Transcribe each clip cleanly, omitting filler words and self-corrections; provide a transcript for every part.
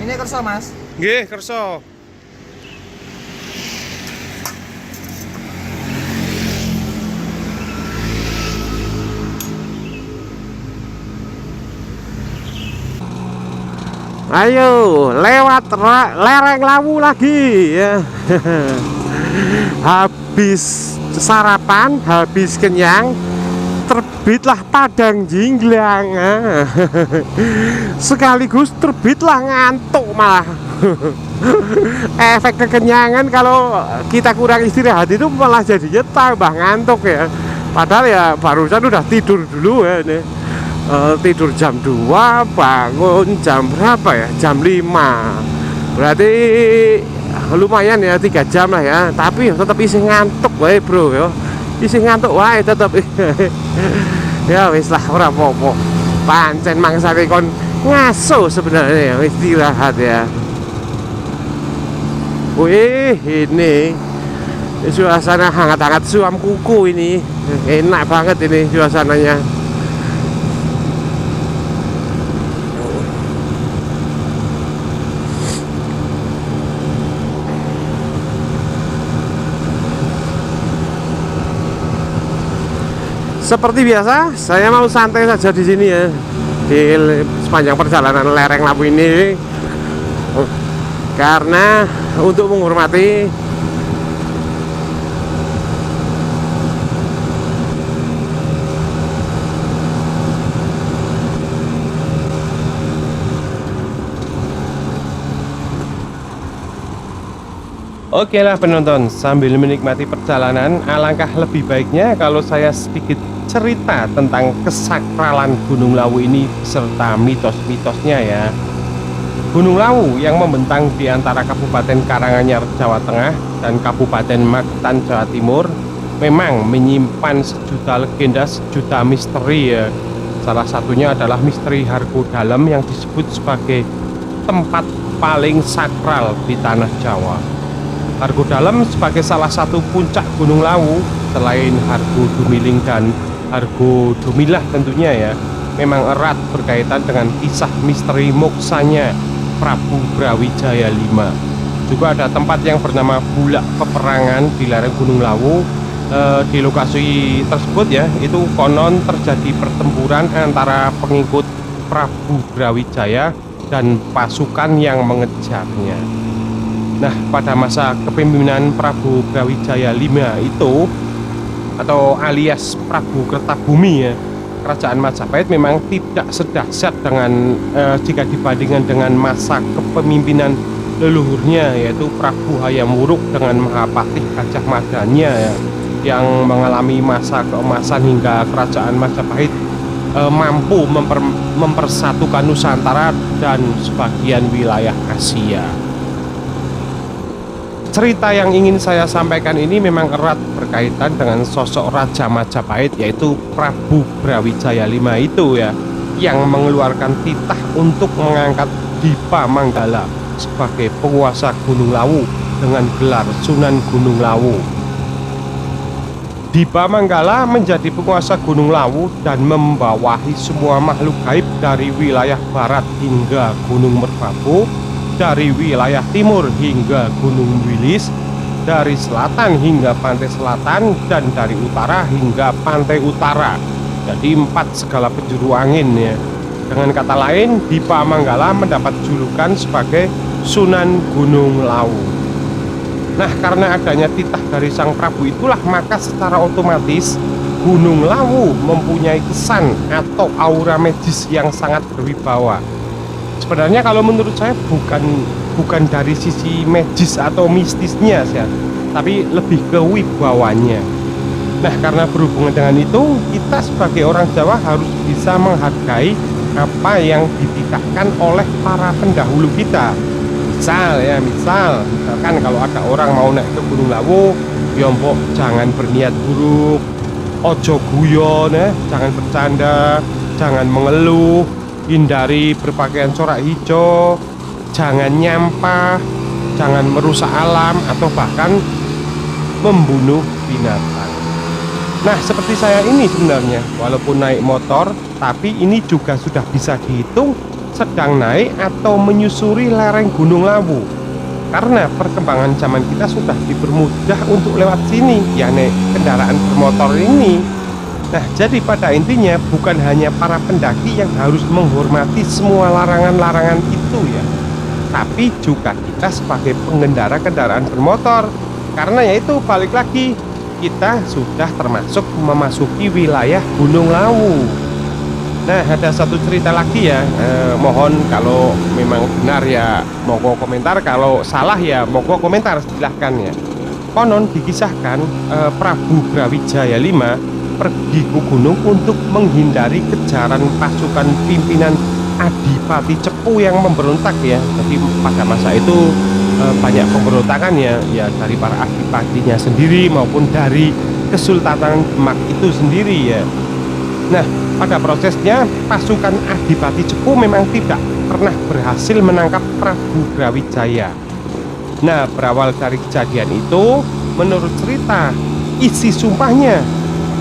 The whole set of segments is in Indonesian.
Ini kerso, Mas. Nggih, kersa. Ayo, lewat lereng Lawu lagi ya. Habis sarapan, habis kenyang, terbitlah Padang Jinglang. Sekaligus terbitlah ngantuk malah. Efek kekenyangan kalau kita kurang istirahat itu malah jadinya tambah ngantuk ya. Padahal ya barusan udah tidur dulu ya ini. Tidur jam 2, bangun jam berapa ya? Jam 5. Berarti lumayan ya, 3 jam lah ya. Tapi tetap isi ngantuk wae, Bro ya. Isi ngantuk wae tetap. Ya wis lah, ora apa-apa. Pancen mangsane kon ngaso sebenarnya ya, istirahat ya. Wih, ini suasana hangat-hangat suam kuku ini. Enak banget ini suasananya. Seperti biasa, saya mau santai saja di sini ya, di sepanjang perjalanan lereng Lawu ini, karena untuk menghormati Oke lah penonton, sambil menikmati perjalanan, alangkah lebih baiknya kalau saya sedikit cerita tentang kesakralan Gunung Lawu ini serta mitos-mitosnya ya. Gunung Lawu yang membentang di antara Kabupaten Karanganyar, Jawa Tengah dan Kabupaten Magetan, Jawa Timur memang menyimpan sejuta legenda, sejuta misteri ya. Salah satunya adalah misteri Hargo Dalem yang disebut sebagai tempat paling sakral di tanah Jawa. Hargo Dalem sebagai salah satu puncak Gunung Lawu selain Hargo Dumiling dan Hargo Dumilah tentunya ya, memang erat berkaitan dengan kisah misteri moksanya Prabu Brawijaya V. Juga ada tempat yang bernama Bulak Peperangan di lereng Gunung Lawu. Di lokasi tersebut ya, itu konon terjadi pertempuran antara pengikut Prabu Brawijaya dan pasukan yang mengejarnya. Nah, pada masa kepemimpinan Prabu Brawijaya V itu, atau alias Prabu Kertabumi ya, kerajaan Majapahit memang tidak sedahsyat dengan jika dibandingkan dengan masa kepemimpinan leluhurnya, yaitu Prabu Hayam Wuruk dengan Mahapatih Gajah Madanya ya, yang mengalami masa keemasan hingga kerajaan Majapahit mampu mempersatukan Nusantara dan sebagian wilayah Asia. Cerita yang ingin saya sampaikan ini memang erat berkaitan dengan sosok Raja Majapahit, yaitu Prabu Brawijaya V itu ya, yang mengeluarkan titah untuk mengangkat Dipa Manggala sebagai penguasa Gunung Lawu dengan gelar Sunan Gunung Lawu. Dipa Manggala menjadi penguasa Gunung Lawu dan membawahi semua makhluk gaib dari wilayah barat hingga Gunung Merbabu, dari wilayah timur hingga Gunung Wilis, dari selatan hingga pantai selatan, dan dari utara hingga pantai utara. Jadi 4 segala penjuru angin ya. Dengan kata lain, Dipa Manggala mendapat julukan sebagai Sunan Gunung Lawu. Nah, karena adanya titah dari sang Prabu itulah, maka secara otomatis Gunung Lawu mempunyai kesan atau aura magis yang sangat berwibawa. Sebenarnya kalau menurut saya bukan dari sisi magis atau mistisnya ya, tapi lebih ke wibawanya. Nah, karena berhubungan dengan itu, kita sebagai orang Jawa harus bisa menghargai apa yang dititahkan oleh para pendahulu kita. Misalkan kalau ada orang mau naik ke Gunung Lawu, ya mbok jangan berniat buruk, ojo guyon ya, jangan bercanda, jangan mengeluh, hindari berpakaian corak hijau, jangan nyampah, jangan merusak alam, atau bahkan membunuh binatang. Nah, seperti saya ini sebenarnya, walaupun naik motor, tapi ini juga sudah bisa dihitung sedang naik atau menyusuri lereng Gunung Lawu. Karena perkembangan zaman kita sudah dipermudah untuk lewat sini, ya naik kendaraan bermotor ini. Nah, jadi pada intinya bukan hanya para pendaki yang harus menghormati semua larangan-larangan itu ya, tapi juga kita sebagai pengendara kendaraan bermotor. Karena yaitu balik lagi, kita sudah termasuk memasuki wilayah Gunung Lawu. Nah, ada satu cerita lagi ya, mohon kalau memang benar ya monggo komentar, kalau salah ya monggo komentar, silahkan ya. Konon dikisahkan Prabu Brawijaya V pergi ke gunung untuk menghindari kejaran pasukan pimpinan Adipati Cepu yang memberontak ya. Jadi pada masa itu banyak pemberontakan ya dari para adipatinya sendiri maupun dari Kesultanan Demak itu sendiri ya. Nah, pada prosesnya pasukan Adipati Cepu memang tidak pernah berhasil menangkap Prabu Brawijaya. Nah, berawal dari kejadian itu, menurut cerita isi sumpahnya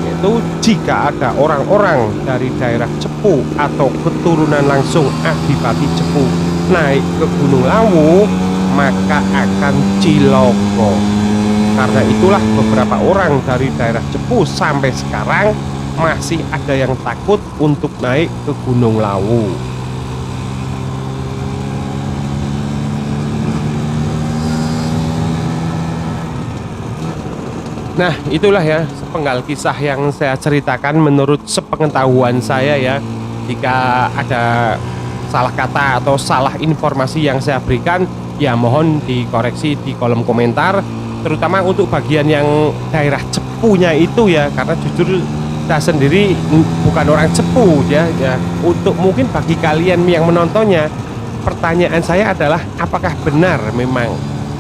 yaitu jika ada orang-orang dari daerah Cepu atau keturunan langsung Adipati Cepu naik ke Gunung Lawu, maka akan ciloko. Karena itulah beberapa orang dari daerah Cepu sampai sekarang masih ada yang takut untuk naik ke Gunung Lawu. Nah, itulah ya sepenggal kisah yang saya ceritakan menurut sepengetahuan saya ya. Jika ada salah kata atau salah informasi yang saya berikan, ya mohon dikoreksi di kolom komentar, terutama untuk bagian yang daerah Cepunya itu ya, karena jujur saya sendiri bukan orang Cepu ya. Untuk mungkin bagi kalian yang menontonnya, pertanyaan saya adalah apakah benar memang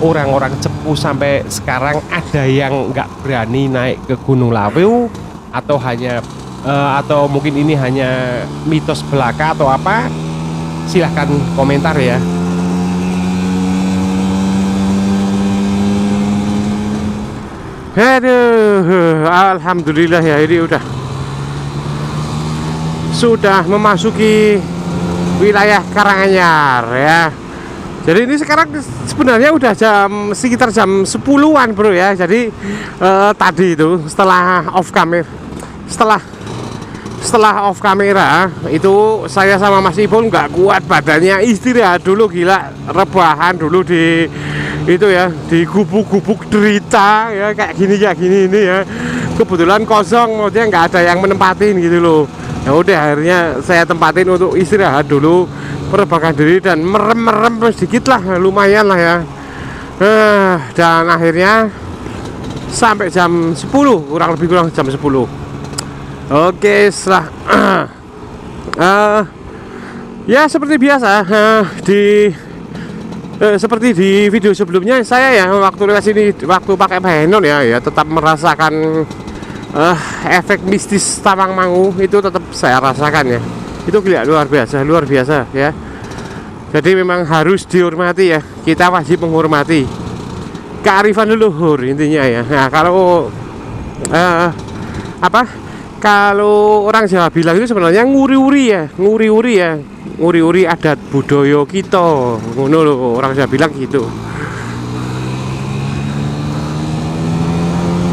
orang-orang Cepu sampai sekarang ada yang nggak berani naik ke Gunung Lawu, atau hanya atau mungkin ini hanya mitos belaka atau apa? Silahkan komentar ya. Aduh, alhamdulillah ya, ini sudah memasuki wilayah Karanganyar ya. Jadi ini sekarang sebenarnya udah sekitar jam 10-an bro ya. Jadi tadi itu setelah off kamera itu saya sama Mas Ipul nggak kuat badannya, istirahat dulu, gila, rebahan dulu di itu ya, di gubuk-gubuk derita ya, kayak gini ini ya. Kebetulan kosong, maksudnya nggak ada yang menempatin gitu loh. Ya udah, akhirnya saya tempatin untuk istirahat dulu, merebahkan diri dan merem sedikit lah, lumayan lah ya. Dan akhirnya sampai jam 10, kurang jam 10. Oke, setelah ya seperti biasa seperti di video sebelumnya, saya ya waktu lewat sini, waktu pakai Bahenon ya tetap merasakan efek mistis Tawangmangu itu tetap saya rasakan ya. Itu gila, luar biasa ya. Jadi memang harus dihormati ya, kita wajib menghormati kearifan leluhur intinya ya. Nah, kalau kalau orang Jawa bilang itu sebenarnya nguri-uri adat budaya kita, ngono lho, orang Jawa bilang gitu.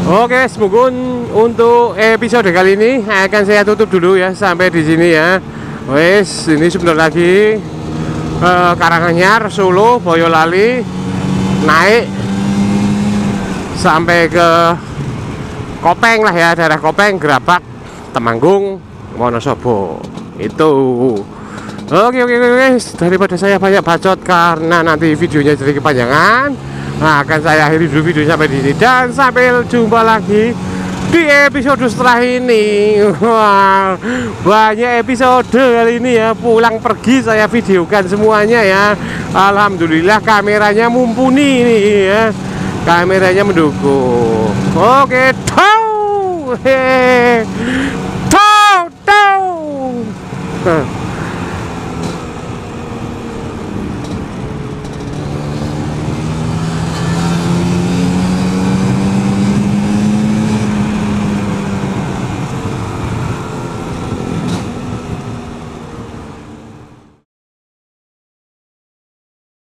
Oke, semoga untuk episode kali ini akan saya tutup dulu ya, sampai di sini ya. Wes, ini sebentar lagi Karanganyar, Solo, Boyolali, naik sampai ke Kopeng lah ya, daerah Kopeng, Gerabak, Temanggung, Wonosobo. Itu. Oke, daripada saya banyak bacot karena nanti videonya jadi kepanjangan, nah, akan saya akhiri dulu video sampai di sini, dan sampai jumpa lagi di episode setelah ini. Wah, banyak episode kali ini ya, pulang pergi saya videokan semuanya ya. Alhamdulillah kameranya mumpuni nih ya, kameranya mendukung. Oke, tau.